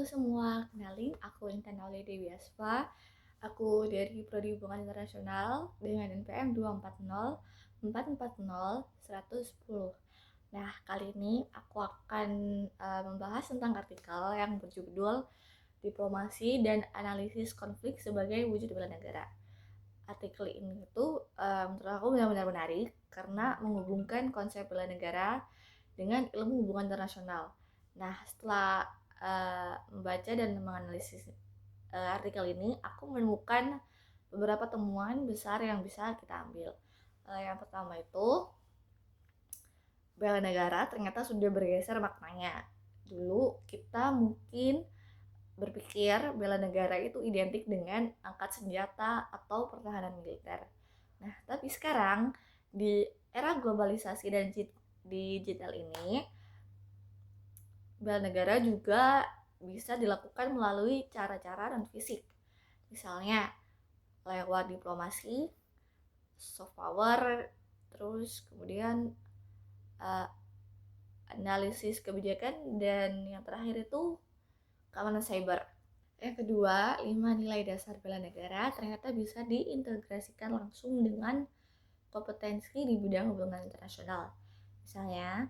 Halo semua, kenalin aku Intan Aulia Dewi Asfa. Aku dari Prodi Hubungan Internasional dengan NPM 240440110. Nah, kali ini aku akan membahas tentang artikel yang berjudul Diplomasi dan Analisis Konflik sebagai Wujud Bela Negara. Artikel ini tuh menurut aku benar-benar menarik karena menghubungkan konsep bela negara dengan ilmu hubungan internasional. Nah, setelah membaca dan menganalisis artikel ini, aku menemukan beberapa temuan besar yang bisa kita ambil. Yang pertama itu, bela negara ternyata sudah bergeser maknanya. Dulu kita mungkin berpikir bela negara itu identik dengan angkat senjata atau pertahanan militer. Nah, tapi sekarang di era globalisasi dan digital ini, bela negara juga bisa dilakukan melalui cara-cara non fisik. Misalnya lewat diplomasi, soft power, terus kemudian uh, analisis kebijakan, dan yang terakhir itu keamanan cyber. Yang kedua, 5 nilai dasar bela negara ternyata bisa diintegrasikan langsung dengan kompetensi di bidang hubungan internasional. Misalnya,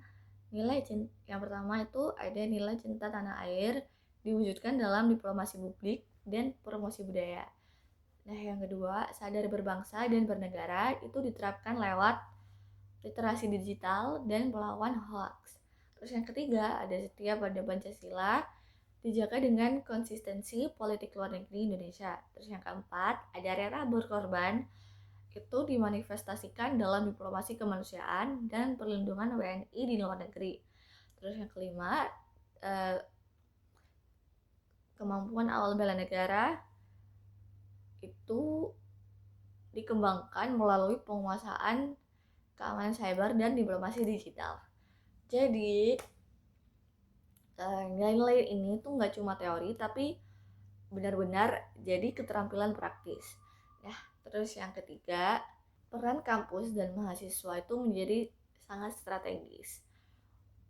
yang pertama itu ada nilai cinta tanah air diwujudkan dalam diplomasi publik dan promosi budaya. Nah, yang kedua, sadar berbangsa dan bernegara itu diterapkan lewat literasi digital dan melawan hoax. Terus yang ketiga, ada setia pada Pancasila dijaga dengan konsistensi politik luar negeri Indonesia. Terus yang keempat, ada rela berkorban itu dimanifestasikan dalam diplomasi kemanusiaan dan perlindungan WNI di luar negeri. Terus yang kelima, kemampuan awal bela negara itu dikembangkan melalui penguasaan keamanan cyber dan diplomasi digital. Jadi nilai-nilai ini tuh nggak cuma teori tapi benar-benar jadi keterampilan praktis. Nah, terus yang ketiga, peran kampus dan mahasiswa itu menjadi sangat strategis.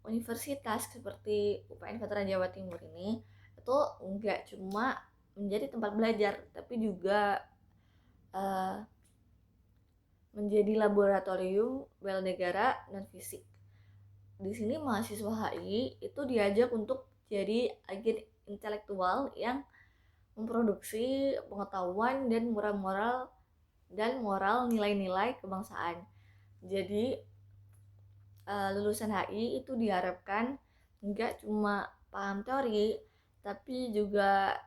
Universitas seperti UPN Veteran Jawa Timur ini itu nggak cuma menjadi tempat belajar, tapi juga menjadi laboratorium bela negara dan fisik. Di sini mahasiswa HI itu diajak untuk jadi agen intelektual yang memproduksi pengetahuan dan moral nilai-nilai kebangsaan. Jadi lulusan HI itu diharapkan nggak cuma paham teori, tapi juga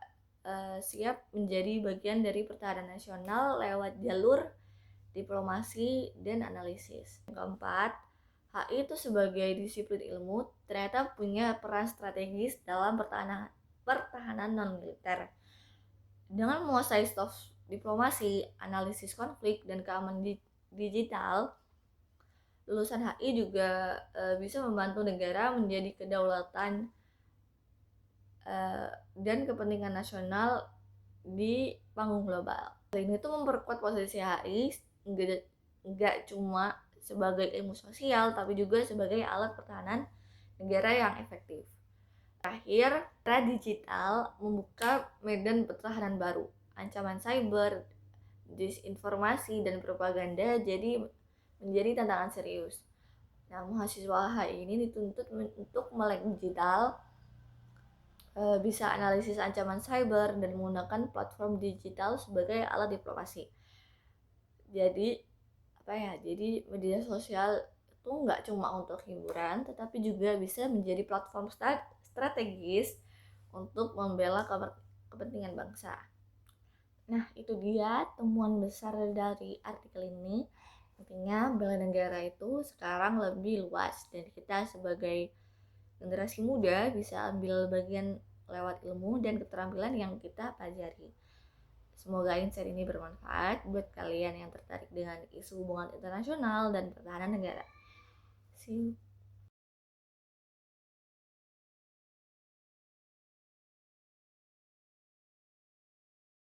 siap menjadi bagian dari pertahanan nasional lewat jalur diplomasi dan analisis. Yang keempat, HI itu sebagai disiplin ilmu ternyata punya peran strategis dalam pertahanan non-militer. Dengan menguasai staf diplomasi, analisis konflik, dan keamanan digital, lulusan HI juga bisa membantu negara menjadi kedaulatan dan kepentingan nasional di panggung global. Ini tuh memperkuat posisi HI nggak cuma sebagai ilmu sosial, tapi juga sebagai alat pertahanan negara yang efektif. Terakhir, era digital membuka medan pertahanan baru. Ancaman cyber, disinformasi, dan propaganda menjadi tantangan serius. Nah, mahasiswa HI ini dituntut untuk melek digital, bisa analisis ancaman cyber, dan menggunakan platform digital sebagai alat diplomasi. Jadi media sosial itu nggak cuma untuk hiburan, tetapi juga bisa menjadi platform strategis untuk membela kepentingan bangsa. Nah, itu dia temuan besar dari artikel ini. Intinya bela negara itu sekarang lebih luas dan kita sebagai generasi muda bisa ambil bagian lewat ilmu dan keterampilan yang kita pelajari. Semoga insight ini bermanfaat buat kalian yang tertarik dengan isu hubungan internasional dan pertahanan negara. See you.